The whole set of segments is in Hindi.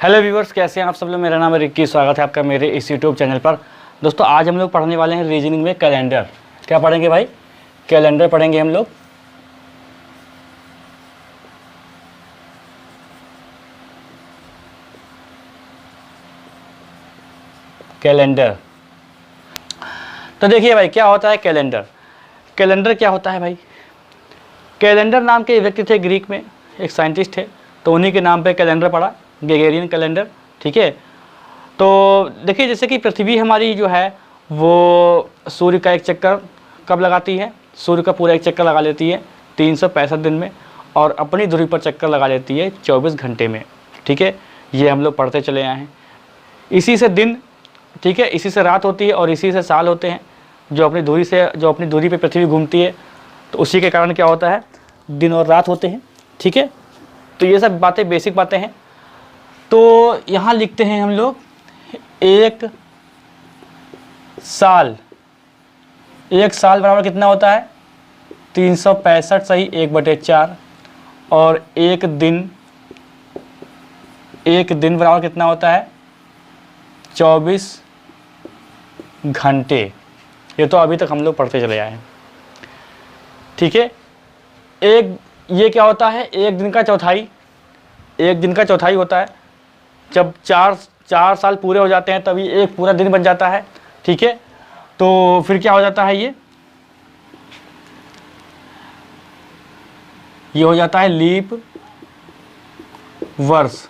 हेलो व्यूवर्स, कैसे हैं आप सब लोग। मेरा नाम है रिक्की, स्वागत है आपका मेरे इस यूट्यूब चैनल पर। दोस्तों आज हम लोग पढ़ने वाले हैं रीजनिंग में कैलेंडर। क्या पढ़ेंगे भाई? कैलेंडर पढ़ेंगे हम लोग। कैलेंडर। तो देखिए भाई, क्या होता है कैलेंडर। कैलेंडर क्या होता है भाई? कैलेंडर नाम के व्यक्ति थे, ग्रीक में एक साइंटिस्ट थे, तो उन्हीं के नाम पे कैलेंडर पड़ा, ग्रेगोरियन कैलेंडर। ठीक है। तो देखिए, जैसे कि पृथ्वी हमारी जो है वो सूर्य का एक चक्कर कब लगाती है? सूर्य का पूरा एक चक्कर लगा लेती है 365 दिन में, और अपनी धुरी पर चक्कर लगा लेती है 24 घंटे में। ठीक है, ये हम लोग पढ़ते चले आए हैं। इसी से दिन, ठीक है, इसी से रात होती है और इसी से साल होते हैं। जो अपनी धुरी पे पृथ्वी घूमती है, तो उसी के कारण क्या होता है, दिन और रात होते हैं। ठीक है, तो ये सब बातें बेसिक बातें हैं। तो यहाँ लिखते हैं हम लोग एक साल बराबर कितना होता है? 365 सही 1/4। और एक दिन बराबर कितना होता है? 24 घंटे। ये तो अभी तक हम लोग पढ़ते चले आए हैं। ठीक है। ये क्या होता है? एक दिन का चौथाई होता है। जब चार साल पूरे हो जाते हैं तभी एक पूरा दिन बन जाता है। ठीक है, तो फिर क्या हो जाता है? ये हो जाता है लीप वर्ष।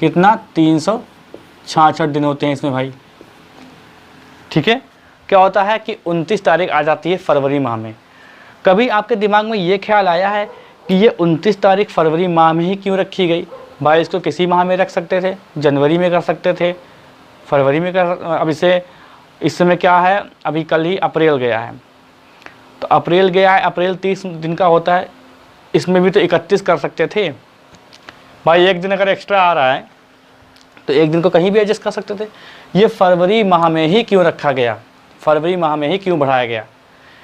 कितना? 366 दिन होते हैं इसमें भाई। ठीक है। क्या होता है कि 29 तारीख आ जाती है फरवरी माह में। कभी आपके दिमाग में ये ख्याल आया है कि ये 29 तारीख फरवरी माह में ही क्यों रखी गई? भाई इसको किसी माह में रख सकते थे, जनवरी में कर सकते थे, फरवरी में कर। अब इस समय क्या है, अभी कल ही अप्रैल गया है, तो अप्रैल गया है, अप्रैल 30 दिन का होता है। इसमें भी तो 31 कर सकते थे भाई। एक दिन अगर एक्स्ट्रा आ रहा है तो एक दिन को कहीं भी एडजस्ट कर सकते थे। ये फरवरी माह में ही क्यों रखा गया, फरवरी माह में ही क्यों बढ़ाया गया?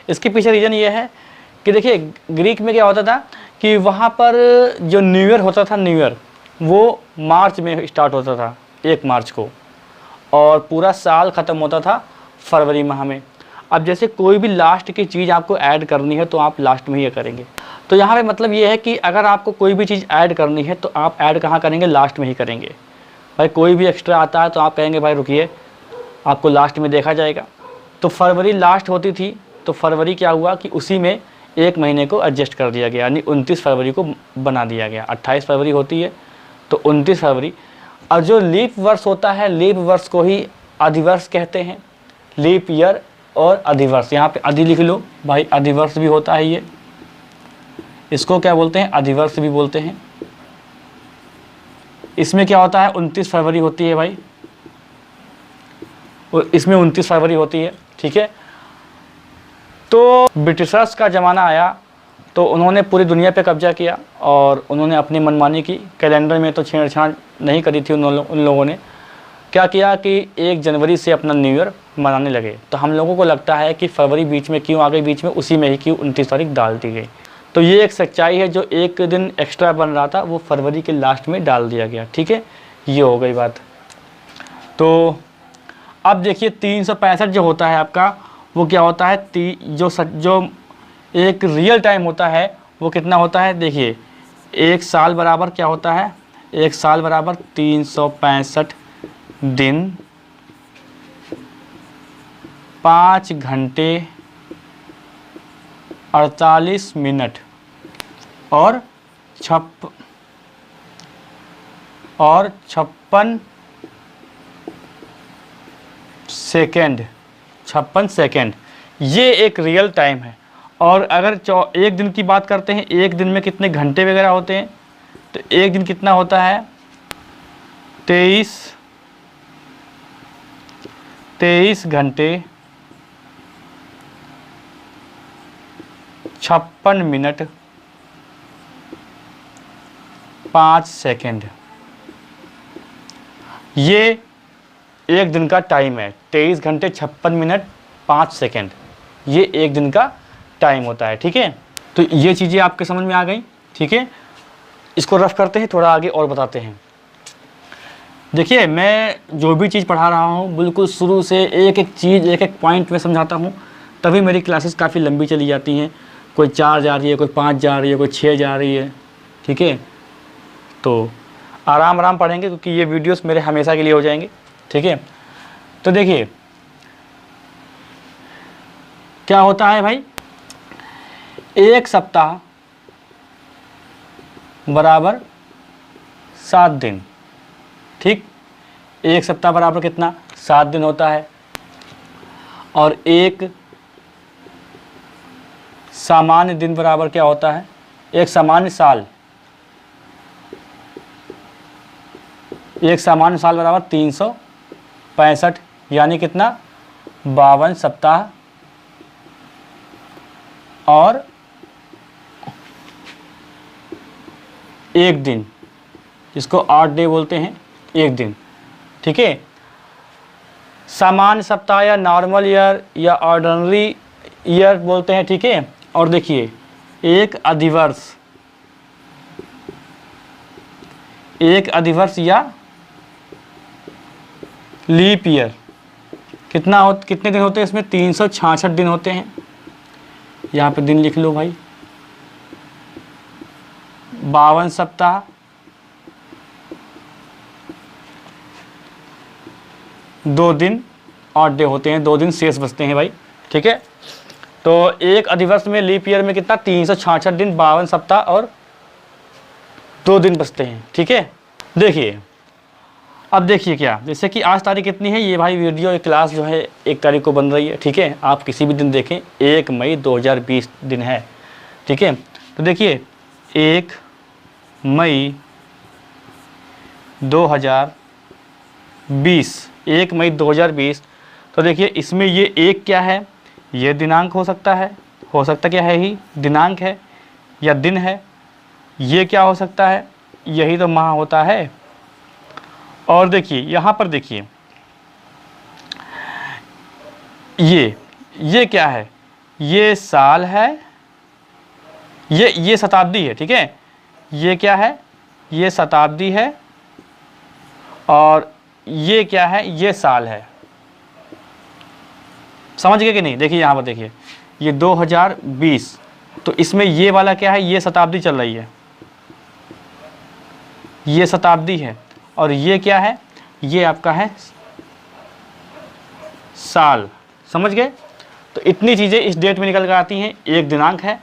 इसके पीछे रीज़न ये है कि देखिए, ग्रीक में क्या होता था कि वहाँ पर जो न्यू ईयर होता था, न्यू ईयर वो मार्च में स्टार्ट होता था, 1 मार्च को, और पूरा साल ख़त्म होता था फरवरी माह में। अब जैसे कोई भी लास्ट की चीज़ आपको ऐड करनी है तो आप लास्ट में ही करेंगे। तो यहाँ पे मतलब ये है कि अगर आपको कोई भी चीज़ ऐड करनी है तो आप ऐड कहाँ करेंगे? लास्ट में ही करेंगे। भाई कोई भी एक्स्ट्रा आता है तो आप कहेंगे भाई रुकिए, आपको लास्ट में देखा जाएगा। तो फरवरी लास्ट होती थी, तो फरवरी क्या हुआ कि उसी में एक महीने को एडजस्ट कर दिया गया, यानी 29 फरवरी को बना दिया गया। 28 फरवरी होती है तो 29 फरवरी। और जो लीप वर्ष होता है, लीप वर्ष को ही अधिवर्ष कहते हैं। लीप ईयर और अधिवर्ष, यहाँ पे अधि लिख लो भाई, अधिवर्ष भी होता है ये। इसको क्या बोलते हैं? अधिवर्ष भी बोलते हैं। इसमें क्या होता है? 29 फरवरी होती है भाई, और इसमें 29 फरवरी होती है। ठीक है। तो ब्रिटिशर्स का ज़माना आया तो उन्होंने पूरी दुनिया पे कब्जा किया और उन्होंने अपनी मनमानी की। कैलेंडर में तो छेड़छाड़ नहीं करी थी उन लोगों ने। क्या किया कि 1 जनवरी से अपना न्यू ईयर मनाने लगे। तो हम लोगों को लगता है कि फरवरी बीच में क्यों आ गई, बीच में उसी में ही क्यों 29 तारीख डाल दी गई। तो ये एक सच्चाई है, जो एक दिन एक्स्ट्रा बन रहा था वो फरवरी के लास्ट में डाल दिया गया। ठीक है, ये हो गई बात। तो अब देखिए 365 जो होता है आपका, वो क्या होता है? जो एक रियल टाइम होता है वो कितना होता है? देखिए, एक साल बराबर क्या होता है? एक साल बराबर 365 दिन, 5 घंटे 48 मिनट और 56 सेकेंड। 56 सेकेंड, ये एक रियल टाइम है। और अगर एक दिन की बात करते हैं, एक दिन में कितने घंटे वगैरह होते हैं, तो एक दिन कितना होता है? 23 घंटे 56 मिनट 5 सेकेंड। ये एक दिन का टाइम है। 23 घंटे 56 मिनट 5 सेकेंड, ये एक दिन का टाइम होता है। ठीक है, तो ये चीज़ें आपके समझ में आ गई। ठीक है, इसको रफ करते हैं, थोड़ा आगे और बताते हैं। देखिए, मैं जो भी चीज़ पढ़ा रहा हूँ बिल्कुल शुरू से एक एक चीज़, एक एक पॉइंट में समझाता हूँ, तभी मेरी क्लासेस काफ़ी लंबी चली जाती हैं। कोई 4 जा रही है, कोई 5 जा रही है, कोई 6 जा रही है, ठीक है। तो आराम आराम पढ़ेंगे क्योंकि ये वीडियोस मेरे हमेशा के लिए हो जाएंगे, ठीक है। तो देखिए क्या होता है भाई, एक सप्ताह बराबर 7 दिन, ठीक। एक सप्ताह बराबर कितना, 7 दिन होता है। और एक सामान्य दिन बराबर क्या होता है, एक सामान्य साल। एक सामान्य साल बराबर 365, यानी कितना, 52 सप्ताह और एक दिन, इसको 8 डे बोलते हैं, एक दिन, ठीक है। सामान्य सप्ताह या नॉर्मल ईयर या ऑर्डिनरी ईयर बोलते हैं, ठीक है। और देखिए एक अधिवर्ष, एक अधिवर्ष या लीप ईयर कितने दिन होते हैं इसमें, 366 दिन होते हैं। यहाँ पे दिन लिख लो भाई, 52 सप्ताह, 2 दिन, 8 डे होते हैं, 2 दिन शेष बचते हैं भाई, ठीक है। तो एक अधिवर्ष में, लीप ईयर में कितना, 366 दिन, 52 सप्ताह और 2 दिन बचते हैं, ठीक है। देखिए अब देखिए क्या, जैसे कि आज तारीख कितनी है, ये भाई वीडियो एक क्लास जो है 1 तारीख को बन रही है, ठीक है। आप किसी भी दिन देखें, 1 मई 2020 दिन है, ठीक है। तो देखिए 1 मई 2020, 1 मई 2020। तो देखिए इसमें ये एक क्या है, ये दिनांक हो सकता क्या है ही, दिनांक है या दिन है। ये क्या हो सकता है, यही तो माह होता है। और देखिए यहाँ पर देखिए ये क्या है, ये साल है, ये शताब्दी है, ठीक है। ये क्या है, ये शताब्दी है। और ये क्या है, ये साल है। समझ गए कि नहीं। देखिए यहाँ पर देखिए, ये 2020, तो इसमें ये वाला क्या है, ये शताब्दी चल रही है, ये शताब्दी है। और ये क्या है, ये आपका है साल। समझ गए। तो इतनी चीज़ें इस डेट में निकल कर आती हैं। एक दिनांक है,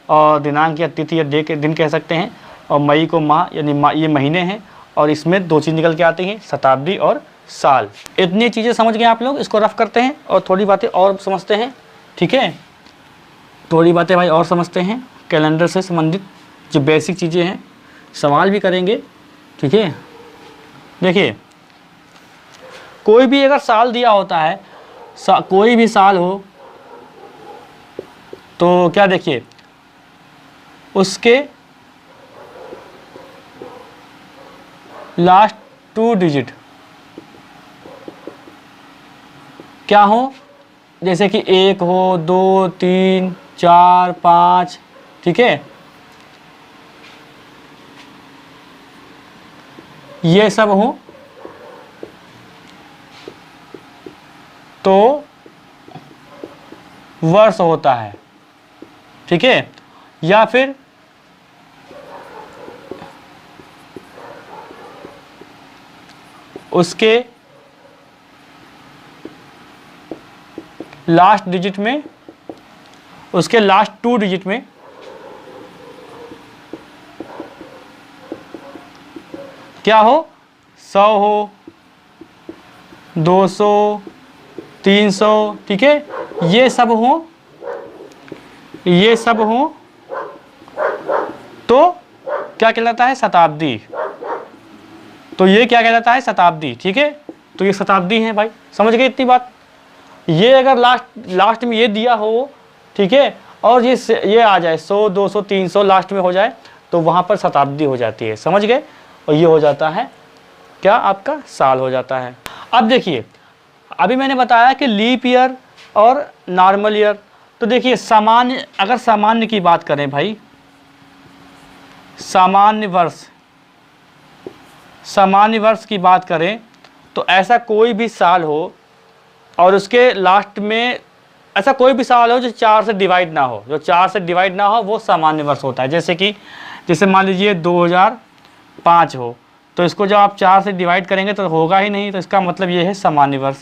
और दिनांक या तिथि या डे के दिन कह सकते हैं, और मई को माह यानी ये महीने हैं। और इसमें 2 चीज़ निकल के आती हैं, शताब्दी और साल। इतनी चीज़ें समझ गए आप लोग। इसको रफ करते हैं और थोड़ी बातें और समझते हैं, ठीक है। थोड़ी बातें भाई और समझते हैं, कैलेंडर से संबंधित जो बेसिक चीज़ें हैं, सवाल भी करेंगे, ठीक है। देखिए कोई भी अगर साल दिया होता है, कोई भी साल हो, तो क्या देखिए उसके लास्ट 2 डिजिट क्या हो, जैसे कि 1 हो, 2, 3, 4, 5, ठीक है। ये सब हो तो वर्ष होता है, ठीक है। या फिर उसके लास्ट डिजिट में, उसके लास्ट 2 डिजिट में क्या हो, 100 हो, 200, 300, ठीक है। ये सब हो, ये सब हो तो क्या कहलाता है, शताब्दी। तो ये क्या कहलाता है, शताब्दी, ठीक है। तो ये शताब्दी है भाई, समझ गए इतनी बात। ये अगर लास्ट में ये दिया हो, ठीक है, और ये आ जाए 100, 200, 300 लास्ट में हो जाए, तो वहाँ पर शताब्दी हो जाती है, समझ गए। और ये हो जाता है क्या, आपका साल हो जाता है। अब देखिए अभी मैंने बताया कि लीप ईयर और नॉर्मल ईयर। तो देखिए सामान्य, अगर सामान्य की बात करें भाई, सामान्य वर्ष सामान्य वर्ष की बात करें तो ऐसा कोई भी साल हो और उसके लास्ट में ऐसा कोई भी साल हो जो 4 से डिवाइड ना हो, जो 4 से डिवाइड ना हो वो सामान्य वर्ष होता है। जैसे मान लीजिए 2005 हो, तो इसको जब आप 4 से डिवाइड करेंगे तो होगा ही नहीं, तो इसका मतलब ये है सामान्य वर्ष।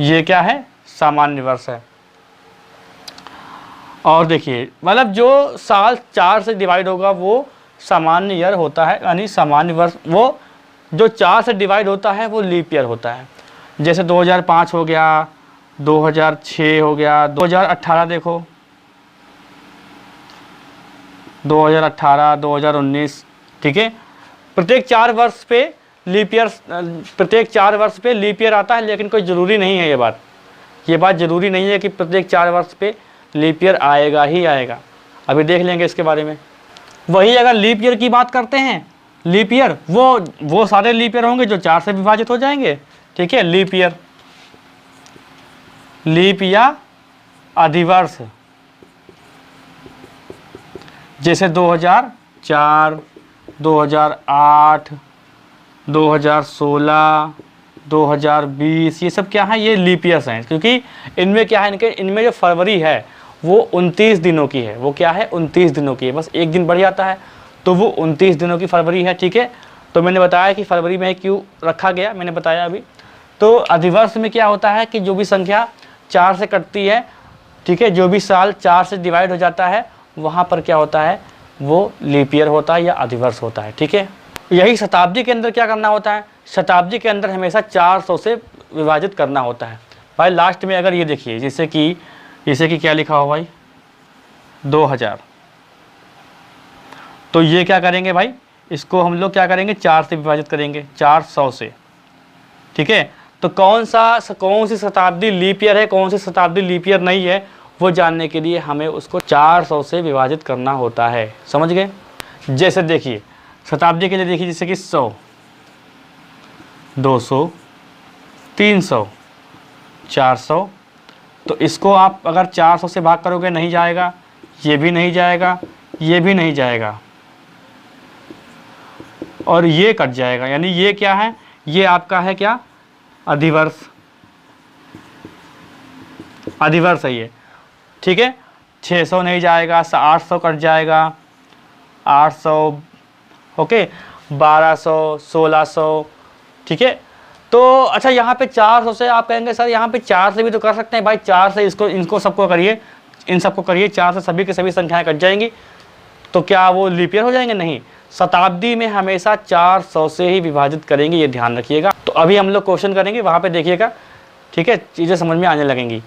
ये क्या है? सामान्य वर्ष है। और देखिए मतलब जो साल 4 से डिवाइड होगा वो सामान्य ईयर होता है, यानी सामान्य वर्ष। वो जो 4 से डिवाइड होता है वो लीप ईयर होता है। जैसे 2005 हो गया, 2006 हो गया, 2018 देखो, 2018, 2019, ठीक है। प्रत्येक 4 वर्ष पे लीप ईयर, प्रत्येक 4 वर्ष पे लीप ईयर आता है, लेकिन कोई ज़रूरी नहीं है ये बात ज़रूरी नहीं है कि प्रत्येक 4 वर्ष पे लीप ईयर आएगा ही आएगा। अभी देख लेंगे इसके बारे में। वही अगर लीप ईयर की बात करते हैं, लीप ईयर वो सारे लीप ईयर होंगे जो 4 से विभाजित हो जाएंगे, ठीक है। लीप ईयर, लीप या अधिवर्ष, जैसे 2004, 2008, 2016, 2020, ये सब क्या है? ये लीप ईयर्स हैं, क्योंकि इनमें क्या है, इनमें जो फरवरी है वो 29 दिनों की है। वो क्या है? 29 दिनों की है, बस एक दिन बढ़ जाता है, तो वो 29 दिनों की फरवरी है, ठीक है। तो मैंने बताया कि फरवरी में क्यों रखा गया, मैंने बताया अभी। तो अधिवर्ष में क्या होता है कि जो भी संख्या 4 से कटती है, ठीक है, जो भी साल 4 से डिवाइड हो जाता है, वहाँ पर क्या होता है? वो लीप ईयर होता है या अधिवर्ष होता है, ठीक है। यही शताब्दी के अंदर क्या करना होता है? शताब्दी के अंदर हमेशा 400 से विभाजित करना होता है भाई। लास्ट में अगर ये देखिए, जैसे कि क्या लिखा हो भाई, 2000, तो ये क्या करेंगे भाई? इसको हम लोग क्या करेंगे? 4 से विभाजित करेंगे, 400 से, ठीक है। तो कौन सी शताब्दी लीप ईयर है, कौन सी शताब्दी लीप ईयर नहीं है, वो जानने के लिए हमें उसको 400 से विभाजित करना होता है, समझ गए। जैसे देखिए शताब्दी के लिए देखिए, जैसे कि 100, 200, 300, 400, तो इसको आप अगर 400 से भाग करोगे नहीं जाएगा, ये भी नहीं जाएगा, ये भी नहीं जाएगा, और ये कट जाएगा, यानी ये क्या है? ये आपका है क्या? अधिवर्ष, अधिवर्ष है ये, ठीक है। 600 नहीं जाएगा, 800 कट जाएगा, 800, ओके, 1200, 1600, ठीक है। तो अच्छा, यहाँ पे 400 से आप कहेंगे सर यहाँ पे 4 से भी तो कर सकते हैं भाई। 4 से इनको सबको करिए, इन सबको करिए, 4 से सभी की सभी संख्याएं कट जाएंगी, तो क्या वो लीप ईयर हो जाएंगे? नहीं, शताब्दी में हमेशा 400 से ही विभाजित करेंगे, ये ध्यान रखिएगा। तो अभी हम लोग क्वेश्चन करेंगे, वहाँ पे देखिएगा, ठीक है, चीज़ें समझ में आने लगेंगी।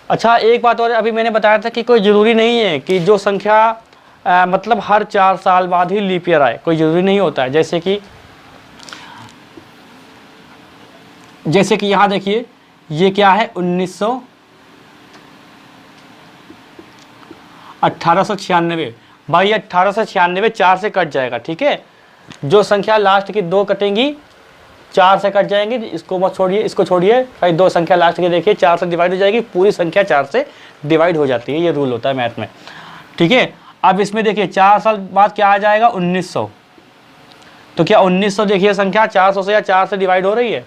अच्छा एक बात और, अभी मैंने बताया था कि कोई ज़रूरी नहीं है कि जो संख्या मतलब हर 4 साल बाद ही लीप ईयर आए, कोई ज़रूरी नहीं होता है। जैसे कि यहाँ देखिए, ये क्या है? 1896 भाई। 1896 4 से कट जाएगा, ठीक है। जो संख्या लास्ट की 2 कटेंगी 4 से कट जाएंगी, इसको मत छोड़िए, इसको छोड़िए भाई। 2 संख्या लास्ट की देखिए 4 से डिवाइड हो जाएगी, पूरी संख्या 4 से डिवाइड हो जाती है, ये रूल होता है मैथ में, ठीक है। अब इसमें देखिए 4 साल बाद क्या आ जाएगा? 1900। तो क्या 1900 देखिए संख्या 400 से या 4 से डिवाइड हो रही है?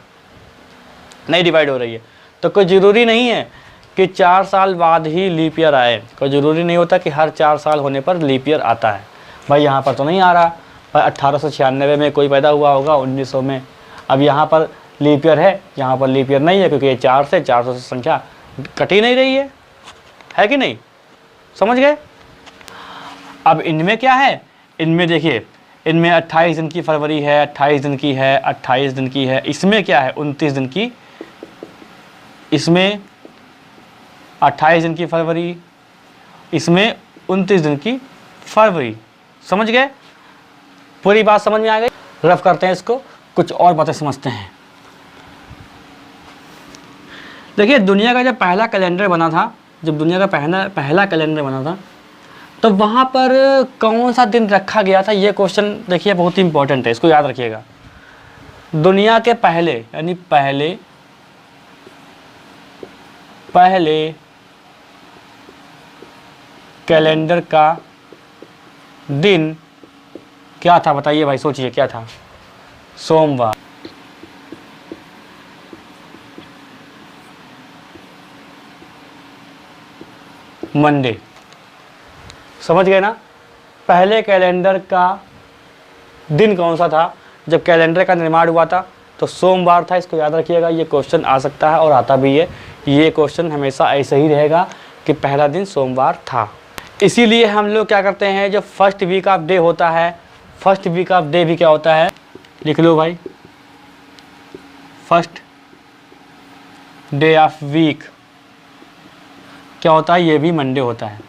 नहीं डिवाइड हो रही है। तो कोई ज़रूरी नहीं है कि 4 साल बाद ही लीप ईयर आए, कोई ज़रूरी नहीं होता कि हर 4 साल होने पर लीप ईयर आता है भाई। यहाँ पर तो नहीं आ रहा भाई, 1896 में कोई पैदा हुआ होगा, 1900 में। अब यहाँ पर लीप ईयर है, यहाँ पर लीप ईयर नहीं है, क्योंकि ये 400 से संख्या कट ही नहीं रही है कि नहीं? समझ गए। अब इनमें क्या है? इनमें देखिए, इनमें 28 दिन की फरवरी है, 28 दिन की है, 28 दिन की है। इसमें क्या है? 29 दिन की। इसमें 28 दिन की फरवरी, इसमें 29 दिन की फरवरी। समझ गए? पूरी बात समझ में आ गई? रफ करते हैं इसको, कुछ और बातें समझते हैं। देखिए दुनिया का जब पहला कैलेंडर बना था, जब दुनिया का पहला कैलेंडर बना था, तो वहाँ पर कौन सा दिन रखा गया था? ये क्वेश्चन देखिए बहुत ही इंपॉर्टेंट है, इसको याद रखिएगा। दुनिया के पहले, यानी पहले कैलेंडर का दिन क्या था बताइए भाई, सोचिए क्या था। सोमवार, मंडे, समझ गए ना। पहले कैलेंडर का दिन कौन सा था जब कैलेंडर का निर्माण हुआ था, तो सोमवार था। इसको याद रखिएगा, ये क्वेश्चन आ सकता है और आता भी है। ये क्वेश्चन हमेशा ऐसे ही रहेगा कि पहला दिन सोमवार था। इसीलिए हम लोग क्या करते हैं, जो फर्स्ट वीक ऑफ डे होता है, फर्स्ट वीक ऑफ डे भी क्या होता है, लिख लो भाई, फर्स्ट डे ऑफ वीक क्या होता है, ये भी मंडे होता है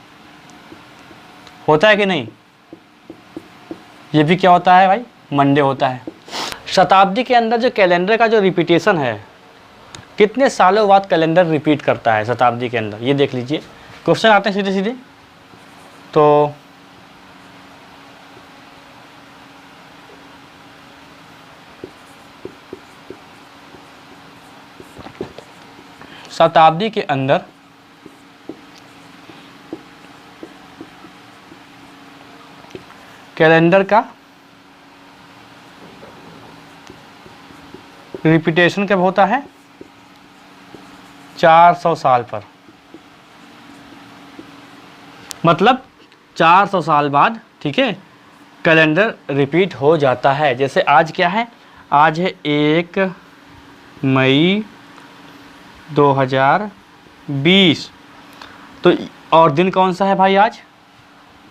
कि नहीं, ये भी क्या होता है भाई, मंडे होता है। शताब्दी के अंदर जो कैलेंडर का जो रिपीटेशन है, कितने सालों बाद कैलेंडर रिपीट करता है शताब्दी के अंदर, ये देख लीजिए। क्वेश्चन आते हैं सीधे सीधे। तो शताब्दी के अंदर कैलेंडर का रिपीटेशन कब होता है, 400 साल पर, मतलब 400 साल बाद, ठीक है, कैलेंडर रिपीट हो जाता है। जैसे आज क्या है, आज है 1 मई 2020, तो और दिन कौन सा है भाई, आज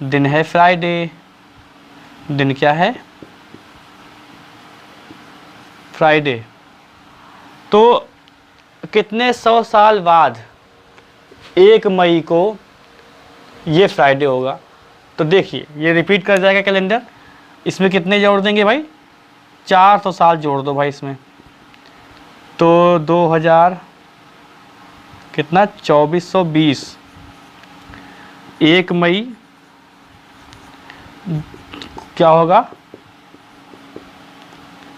दिन है फ्राइडे, दिन क्या है, फ्राइडे। तो कितने 100 साल बाद 1 मई को ये फ्राइडे होगा, तो देखिए ये रिपीट कर जाएगा कैलेंडर। इसमें कितने जोड़ देंगे भाई, 400 साल जोड़ दो भाई इसमें, तो 2000 कितना 2420, 1 मई क्या होगा,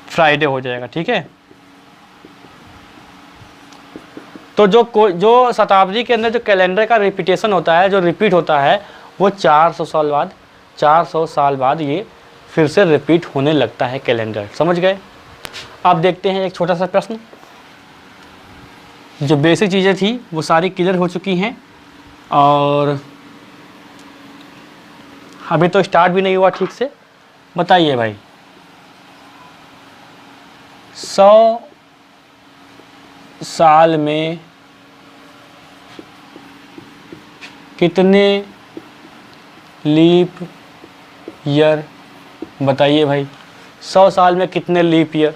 फ्राइडे हो जाएगा, ठीक है। तो जो शताब्दी के अंदर जो कैलेंडर का रिपीटेशन होता है, जो रिपीट होता है, वो 400 साल बाद ये फिर से रिपीट होने लगता है कैलेंडर, समझ गए। अब देखते हैं एक छोटा सा प्रश्न। जो बेसिक चीज़ें थी वो सारी क्लियर हो चुकी हैं, और अभी तो स्टार्ट भी नहीं हुआ ठीक से। बताइए भाई, 100 साल में कितने लीप ईयर, बताइए भाई, 100 साल में कितने लीप ईयर।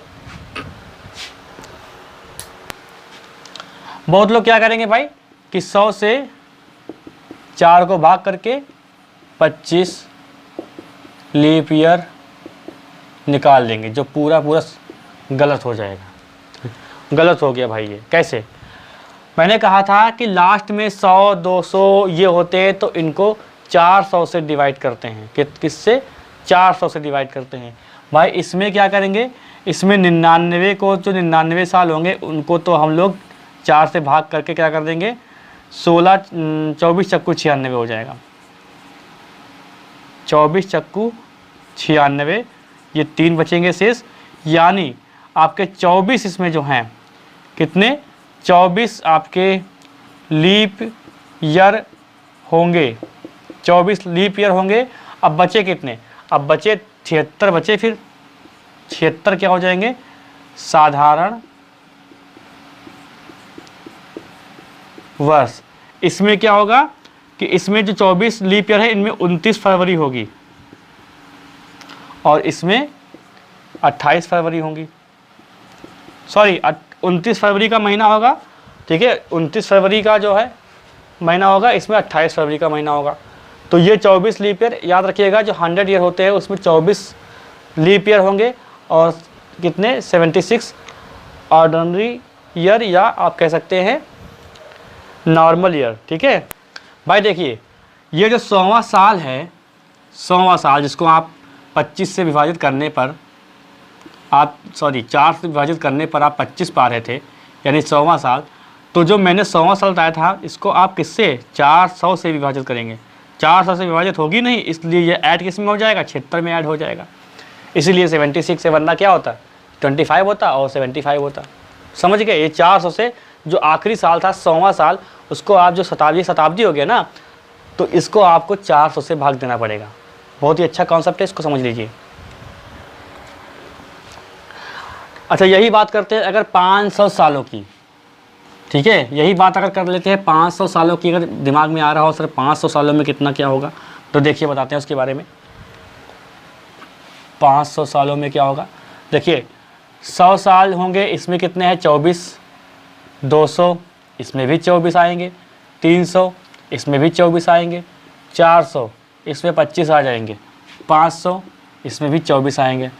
बहुत लोग क्या करेंगे भाई कि 100 से 4 को भाग करके 25 लीप ईयर निकाल देंगे, जो पूरा गलत हो जाएगा। गलत हो गया भाई। ये कैसे, मैंने कहा था कि लास्ट में 100 200 ये होते हैं, तो इनको 400 से डिवाइड करते हैं। किससे, 400 से डिवाइड करते हैं भाई। इसमें क्या करेंगे, इसमें 99 को, जो 99 साल होंगे उनको तो हम लोग 4 से भाग करके क्या कर देंगे, 24 चक्कू 96 हो जाएगा। 24 चक्कू 96, ये 3 बचेंगे शेष, यानी आपके 24 इसमें जो हैं कितने, 24 आपके लीप ईयर होंगे, 24 लीप ईयर होंगे। अब बचे कितने, अब बचे 76 बचे, फिर 76 क्या हो जाएंगे, साधारण वर्ष। इसमें क्या होगा कि इसमें जो 24 लीप ईयर है, इनमें 29 फरवरी होगी और इसमें 28 फरवरी होंगी, सॉरी 29 फरवरी का महीना होगा, ठीक है, 29 फरवरी का जो है महीना होगा, इसमें 28 फरवरी का महीना होगा। तो ये 24 लीप ईयर याद रखिएगा, जो 100 ईयर होते हैं उसमें 24 लीप ईयर होंगे और कितने 76 ऑर्डिनरी ईयर, या आप कह सकते हैं नॉर्मल ईयर, ठीक है भाई। देखिए ये जो 100वां साल है, 100वां साल जिसको आप 25 से विभाजित करने पर आप 4 से विभाजित करने पर आप 25 पा रहे थे, यानी 100वां साल। तो जो मैंने 100वां साल बताया था, इसको आप किससे 400 से विभाजित करेंगे। 400 से विभाजित होगी नहीं, इसलिए ये ऐड किस में हो जाएगा, 76 में ऐड हो जाएगा। इसीलिए 76 से वरना क्या होता, 25 होता और 75 होता। समझ गए? ये 400 से जो आखिरी साल था 100वां साल, उसको आप जो शताब्दी हो गया ना, तो इसको आपको 400 से भाग देना पड़ेगा। बहुत ही अच्छा कॉन्सेप्ट है, इसको समझ लीजिए। अच्छा, यही बात करते हैं अगर 500 सालों की, ठीक है, यही बात अगर कर लेते हैं 500 सालों की, अगर दिमाग में आ रहा हो सर 500 सालों में कितना क्या होगा, तो देखिए बताते हैं उसके बारे में। 500 सालों में क्या होगा, देखिए 100 साल होंगे, इसमें कितने हैं 24, 200 इसमें भी 24 आएंगे, 300 इसमें भी 24 आएंगे, 400 इसमें 25 आ जाएंगे, 500 इसमें भी 24 आएंगे।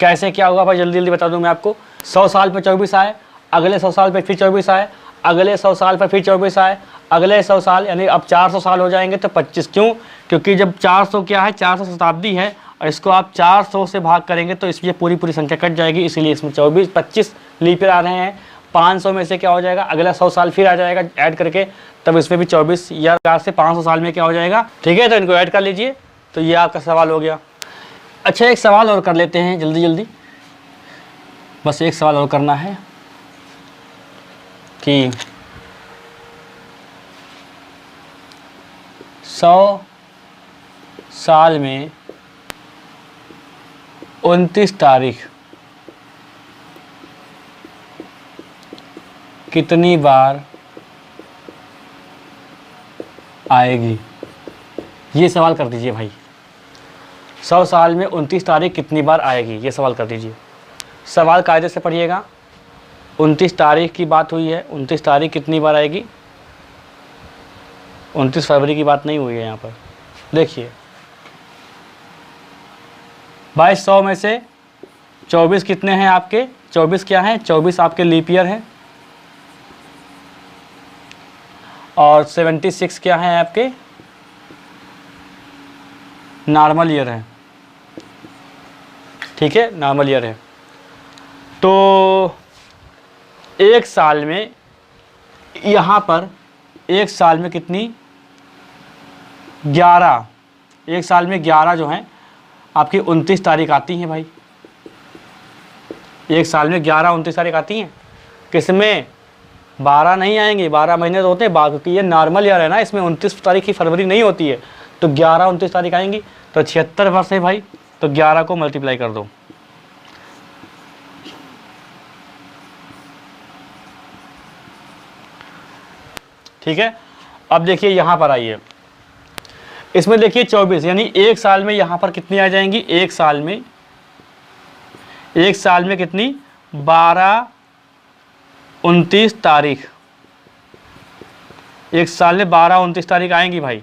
कैसे क्या होगा भाई, जल्दी जल्दी बता दूं मैं आपको। 100 साल पर 24 आए, अगले 100 साल पर फिर 24 आए, अगले 100 साल पर फिर 24 आए, अगले 100 साल, यानी अब 400 साल हो जाएंगे तो 25। क्यों? क्योंकि जब 400 क्या है, 400 शताब्दी है, और इसको आप 400 से भाग करेंगे तो इसमें पूरी संख्या कट जाएगी, इसीलिए इसमें 25 लीप ईयर आ रहे हैं। 500 में से क्या हो जाएगा, अगला 100 साल फिर आ जाएगा ऐड करके, तब इसमें भी 24 या 4 से 500 साल में क्या हो जाएगा, ठीक है, तो इनको ऐड कर लीजिए। तो ये आपका सवाल हो गया। अच्छा, एक सवाल और कर लेते हैं जल्दी जल्दी, बस एक सवाल और करना है कि 100 साल में 29 तारीख कितनी बार आएगी, ये सवाल कर दीजिए भाई। 100 साल में 29 तारीख कितनी बार आएगी, ये सवाल कर दीजिए। सवाल कायदे से पढ़िएगा। 29 तारीख की बात हुई है, 29 तारीख कितनी बार आएगी, 29 फरवरी की बात नहीं हुई है यहाँ पर। देखिए भाई, 100 में से 24 कितने हैं आपके, 24 क्या हैं, 24 आपके लीप ईयर हैं, और 76 क्या है आपके, नॉर्मल ईयर है, ठीक है, नॉर्मल ईयर है। तो एक साल में, यहाँ पर एक साल में कितनी, 11, एक साल में 11 जो हैं आपकी 29 तारीख आती हैं भाई। एक साल में 11 29 तारीख आती हैं। किसमें, 12 नहीं आएंगे, 12 महीने तो होते हैं, क्योंकि ये नॉर्मल ईयर है ना, इसमें 29 तारीख की फरवरी नहीं होती है, तो 11 29 तारीख आएंगी। तो 76 वर्ष है भाई, तो 11 को मल्टीप्लाई कर दो, ठीक है। अब देखिए यहाँ पर आइए, इसमें देखिए 24, यानी एक साल में यहाँ पर कितनी आ जाएंगी, एक साल में कितनी, 12 29 तारीख, एक साल में 12 29 तारीख आएंगी भाई।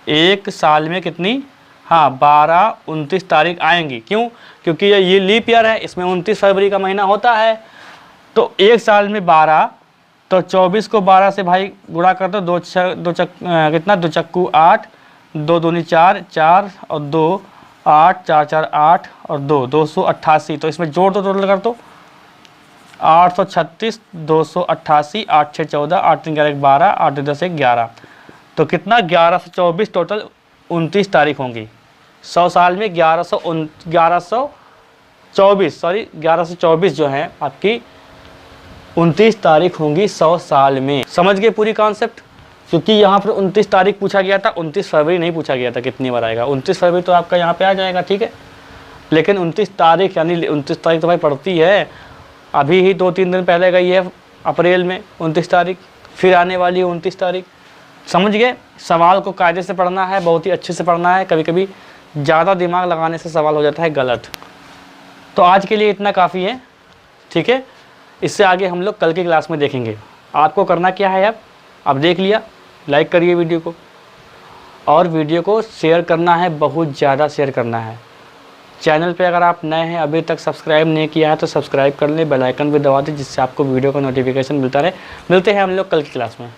एक साल में कितनी, हाँ 12 29 तारीख आएंगी। क्यों? क्योंकि ये लीप ईयर है, इसमें 29 फरवरी का महीना होता है। तो एक साल में 12, तो 24 को 12 से भाई गुणा कर दो, कितना, 2 चक्कू 8, 2 दूनी 4, 4 और 2 8, 4 4 8 और 2 288। तो इसमें जोड़ दो, टोटल कर दो, 836, 288, 8 6 14, 8 3 11 12, 8 10 11। तो कितना, 11 से 24 टोटल 29 तारीख होंगी। 100 साल में 11 से 24 जो है आपकी 29 तारीख होंगी 100 साल में। समझ गए पूरी कॉन्सेप्ट? क्योंकि यहाँ पर 29 तारीख पूछा गया था, 29 फरवरी नहीं पूछा गया था कितनी बार आएगा। 29 फरवरी तो आपका यहाँ पे आ जाएगा, ठीक है, लेकिन 29 तारीख, यानी 29 तारीख तो भाई पड़ती है, अभी ही 2-3 दिन पहले गई है अप्रैल में 29 तारीख, फिर आने वाली है 29 तारीख। समझ गए? सवाल को कायदे से पढ़ना है, बहुत ही अच्छे से पढ़ना है। कभी कभी ज़्यादा दिमाग लगाने से सवाल हो जाता है गलत। तो आज के लिए इतना काफ़ी है, ठीक है। इससे आगे हम लोग कल की क्लास में देखेंगे। आपको करना क्या है, आप देख लिया, लाइक करिए वीडियो को, और वीडियो को शेयर करना है, बहुत ज़्यादा शेयर करना है। चैनल पे अगर आप नए हैं, अभी तक सब्सक्राइब नहीं किया है तो सब्सक्राइब कर लें, बेल आइकन भी दबा दें, जिससे आपको वीडियो का नोटिफिकेशन मिलता रहे। मिलते हैं हम लोग कल की क्लास में।